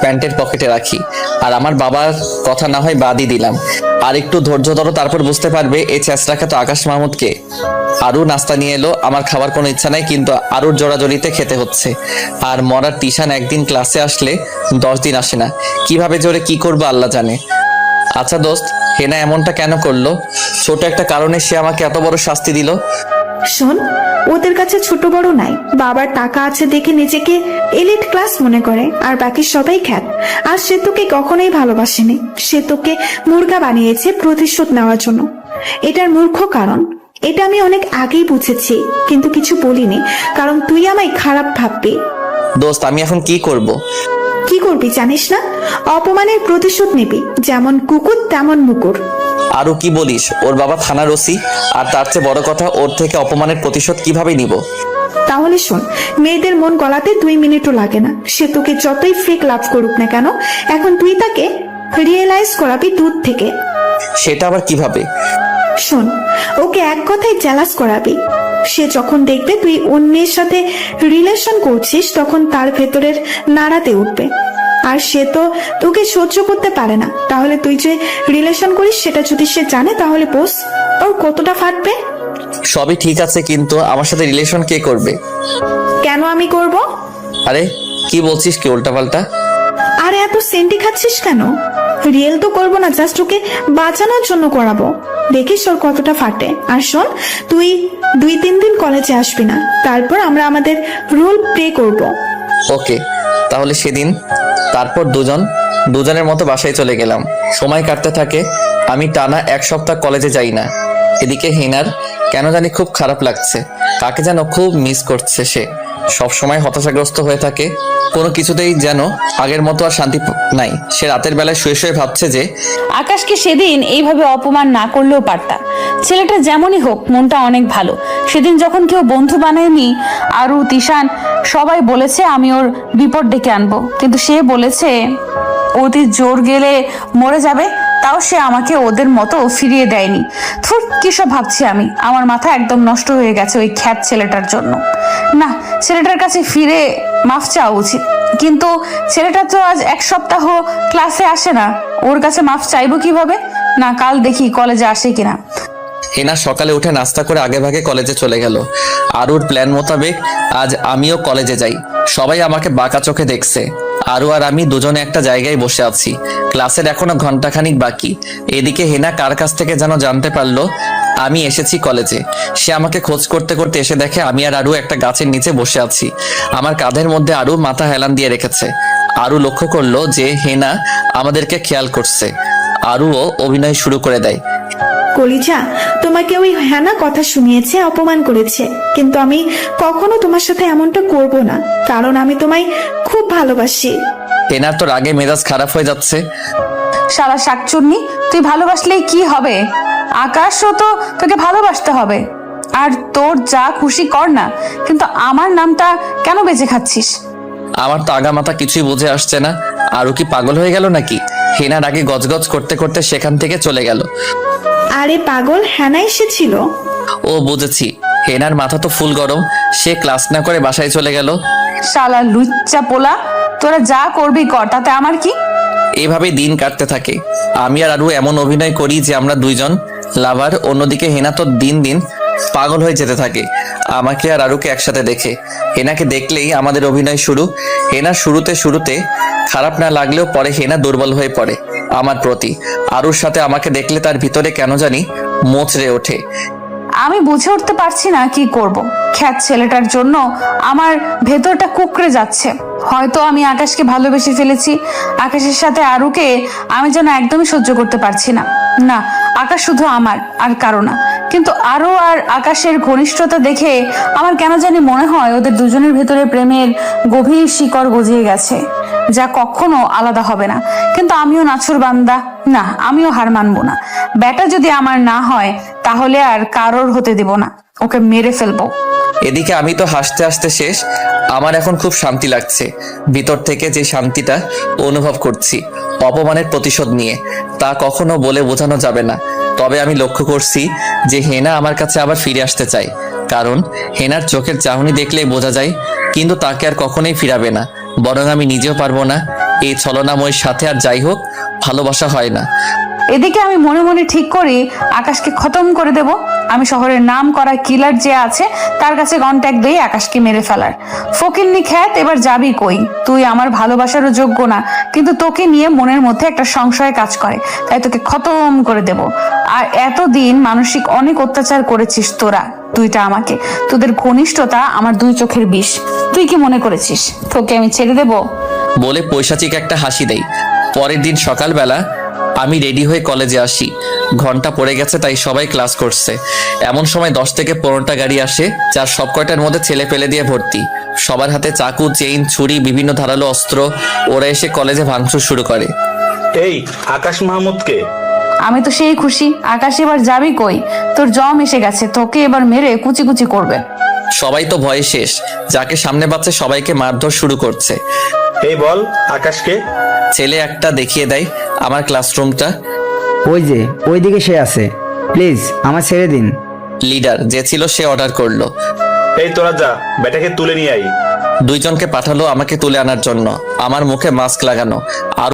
প্যান্টের পকেটে রাখি। আর আমার বাবার কথা না হয় বাদই দিলাম, আর একটু ধৈর্য ধরো, তারপর বুঝতে পারবে এই ছেঁচড়াকে তো আকাশ মাহমুদকে। আরও নাস্তা নিয়ে এলো। আমার খাবার কোনো ইচ্ছা নাই, কিন্তু আরুর জোড়াজড়িতে খেতে হচ্ছে। আর মরার টিশান একদিন ক্লাসে আসলে 10 দিন আসে না। কিভাবে জোরে কি করবো আল্লাহ জানে। আচ্ছা দোস্ত, হেনা এমনটা কেন করলো? ছোট একটা কারণে সে আমাকে এত বড় শাস্তি দিল? শোন, ওদের কাছে ছোট বড় নাই, বাবার টাকা আছে দেখে নিজেকে এলিট ক্লাস মনে করে, আর বাকি সবাই খ্যাত। আর সে তোকে কখনোই ভালোবাসেনি, সে তোকে মুর্গা বানিয়েছে প্রতিশোধ নেওয়ার জন্য। এটার মূর্খ কারণ, এটা আমি অনেক আগেই বুঝেছি, কিন্তু কিছু বলিনি কারণ তুই আমায় খারাপ ভাববি। দোস্ত, আমি এখন কি করব? কি করবি জানিস না? অপমানের প্রতিশোধ নিবি, যেমন কুকুর তেমন মুকুর। আরও কি বলিস? ওর বাবা থানার ওসি, আর তার চেয়ে বড় কথা, ওর থেকে অপমানের প্রতিশোধ কিভাবে নিব? তাহলে শোন, মেয়েদের মন গলাতে 2 মিনিটও লাগে না। সে তোকে যতই ফেক লাভ করুক না কেন, এখন তুই তাকে রিয়েলাইজ করাবি দূর থেকে। সেটা আবার কিভাবে? শোন, ওকে এক কথায় চ্যালেঞ্জ করাবি। সে যখন দেখবে তুই অন্যের সাথে রিলেশন করছিস, তখন তার ভেতরের নাড়াতে উঠবে। আর সে তো তোকে সহ্য করতে পারে না, তাহলে তুই যে রিলেশন করিস সেটা যদি সে জানে, তাহলে বোস ওর কতটা ফাটবে। সবই ঠিক আছে, কিন্তু আমার সাথে রিলেশন কে করবে? কেন আমি করব? আরে কি বলছিস কি উল্টাপাল্টা? আরে এত সেন্টি খাচ্ছিস কেন? রিয়েল তো করবো না, জাস্ট ওকে বাঁচানোর জন্য করাবো। দেখিস ওর কতটা ফাটে। আর শোন, তুই 2-3 দিন কলেজে আসবি না, তারপর আমরা আমাদের রোল প্লে করব। ওকে, তাহলে সেদিন। তারপর দুজনের মতো বাসায় চলে গেলাম। সময় কাটতে থাকে। আমি টানা 1 সপ্তাহ কলেজে যাই না। এদিকে হেনার কেন জানি খুব খারাপ লাগছে। কাকে যেন খুব মিস করছে সে। সব সময় হতাশাগ্রস্ত হয়ে থাকে। কোনো কিছুতেই যেন আগের মতো আর শান্তি নাই। সে রাতের বেলায় শুয়ে শুয়ে ভাবছে যে আকাশকে সেদিন এইভাবে অপমান না করলেও পারতাম। ছেলেটা যেমনই হোক মনটা অনেক ভালো। সেদিন যখন কেউ বন্ধু বানায়নি, আরু, তিশান সবাই বলেছে আমি ওর বিপদ ডেকে আনবো, কিন্তু সে বলেছে অতি জোর গেলে মরে যাবে, তাও সে আমাকে ওদের মতো ফিরিয়ে দেয়নি। থুর, কি সব ভাবছি আমি। আমার মাথা একদম নষ্ট হয়ে গেছে ওই খ্যাত ছেলেটার জন্য। না, ছেলেটার কাছে ফিরে মাফ চাওয়া উচিত, কিন্তু ছেলেটা তো আজ 1 সপ্তাহ ক্লাসে আসে না, ওর কাছে মাফ চাইবো কিভাবে? না, কাল দেখি কলেজে আসে কিনা। হেনা সকালে উঠে নাস্তা করে আগে ভাগে কলেজে চলে গেল। আরুর প্ল্যান মোতাবেক আজ আমিও কলেজে যাই। সবাই আমাকে বাঁকা চোখে দেখছে। আরু আর আমি দুজনে একটা জায়গায় বসে আছি। ক্লাসের এখনো ঘন্টাখানিক বাকি। এদিকে হেনা কার কাছ থেকে যেন জানতে পারলো আমি এসেছি কলেজে। সে আমাকে খোঁজ করতে করতে এসে দেখে আমি আর আরু একটা গাছের নিচে বসে আছি। আমার কাঁধের মধ্যে আরু মাথা হেলান দিয়ে রেখেছে। আরু লক্ষ্য করলো যে হেনা আমাদেরকে খেয়াল করছে। আরুও অভিনয় শুরু করে দেয়। কলিজা, তোমাকে ওই হেনা কথা শুনিয়েছে, অপমান করেছে, কিন্তু আমি কখনো তোমার সাথে এমনটা করব না, কারণ আমি তোমায় খুব ভালোবাসি। হেনার তো রাগে মেজাজ খারাপ হয়ে যাচ্ছে। শালা শাকচুন্নি, তুই ভালোবাসলেই কি হবে? আকাশও তো তোকে ভালোবাসতে হবে। আর তোর যা খুশি কর না, কিন্তু আমার নামটা কেন বেঁচে খাচ্ছিস? আমার তো আগামাথা কিছুই বুঝে আসছে না। আরু কি পাগল হয়ে গেল নাকি? হেনার আগে গজগজ করতে করতে সেখান থেকে চলে গেল। আরে পাগল, হেনা এসেছিল। ও বুঝেছি, হেনার মাথা তো ফুল গরম। সে ক্লাস না করে বাসায় চলে গেল। শালা লুচ্চা পোলা, তোরা যা করবি কর, তাতে আমার কি? এইভাবে দিন কাটতে থাকে। আমি আর আরু এমন অভিনয় করি যে আমরা দুইজন লাভার। অন্যদিকে হেনা তো দিন দিন পাগল হয়ে যেতে থাকে আমাকে আর আরুকে একসাথে দেখে। হেনাকে দেখলেই আমাদের অভিনয় শুরু। হেনা শুরুতে খারাপ না লাগলেও পরে হেনা দুর্বল হয়ে পড়ে আমার প্রতি। আরুর সাথে আমাকে দেখলে তার ভিতরে কেন জানি মোচড়ে ওঠে। আমি বুঝে উঠতে পারছি না কি করব। খ্যাত ছেলেটার জন্য আমার ভেতরটা কুকড়ে যাচ্ছে। হয়তো আমি আকাশকে ভালোবেসে ফেলেছি। আকাশের সাথে আরুকে আমি যেন একদমই সহ্য করতে পারছি না। না, আকাশ শুধু আমার আর কারো না। কিন্তু আরু আর আকাশের ঘনিষ্ঠতা দেখে আমার কেন জানি মনে হয় ওদের দুজনের ভেতরে প্রেমের গভীর শিকড় গজিয়ে গেছে, যা কখনো আলাদা হবে না। কিন্তু আমিও নাছুর বান্দা, না, আমিও হার মানবো না। ব্যাটা যদি আমার না হয় তাহলে আর কারোর হতে দেব না, ওকে মেরে ফেলবো। এদিকে আমি তো হাসতে হাসতে শেষ। আমার এখন খুব শান্তি লাগছে। ভিতর থেকে যে শান্তিটা অনুভব করছি অপমানের প্রতিশোধ নিয়ে, তা কখনো বলে বোঝানো যাবে না। তবে আমি লক্ষ্য করছি যে হেনা আমার কাছে আবার ফিরে আসতে চায়, কারণ হেনার চোখের চাহনি দেখলেই বোঝা যায়। কিন্তু তাকে আর কখনোই ফিরাবে না, বরং আমি নিজেও পারবো না। এই ছলনাময়ের সাথে আর যাই হোক ভালোবাসা হয় না। এদিকে আমি মনে মনে ঠিক করি আকাশকে খতম করে দেব। আমি শহরের নাম করা কিলার যে আছে তার কাছে কন্ট্যাক্ট দিয়ে আকাশকে মেরে ফেলার। ফকিন্নি খ্যাত, এবার যাবি কই? তুই আমার ভালোবাসারও যোগ্য না, কিন্তু তোকে নিয়ে মনের মধ্যে একটা সংশয় কাজ করে, তাই তোকে খতম করে দেব। আর এতদিন মানসিক অনেক অত্যাচার করেছিস তোরা দুইটা আমাকে, তোদের ঘনিষ্ঠতা আমার দুই চোখের বিষ। তুই কি মনে করেছিস তোকে আমি ছেড়ে দেব? বলে পৈশাচিক একটা হাসি দেই। পরের দিন সকালবেলা আমি রেডি হয়ে কলেজে আসি। ঘন্টা পড়ে গেছে, তাই সবাই ক্লাস করছে। এমন সময় 10 থেকে 15টা গাড়ি আসে, যার সব কয়টার মধ্যে ছেলে পেলে দিয়ে ভর্তি। সবার হাতে চাকু, চেইন, ছুরি, বিভিন্ন ধারালো অস্ত্র। ওরা এসে কলেজে ভাঙচুর শুরু করে। এই আকাশ মাহমুদকে। আমি তো সেই খুশি। আকাশ, এবার যাবি কই? তোর জম এসে গেছে, তোকে এবার মেরে কুচি কুচি করবে। সবাই তো ভয়ে শেষ। যাকে সামনে পাচ্ছে সবাইকে মারধর শুরু করছে। এই বল আকাশকে। ছেলে একটা দেখিয়ে দেয় আমার ক্লাসরুমটা। ওই যে ওইদিকে সে আছে, প্লিজ আমার ছেড়ে দিন। লিডার যে ছিল সে অর্ডার করলো। এই তোরা যা, বেটাকে তুলে নিয়ে আই। 2 জনকে পাঠালো আমাকে তুলে আনার জন্য। আমার মুখে মাস্ক লাগানো। আর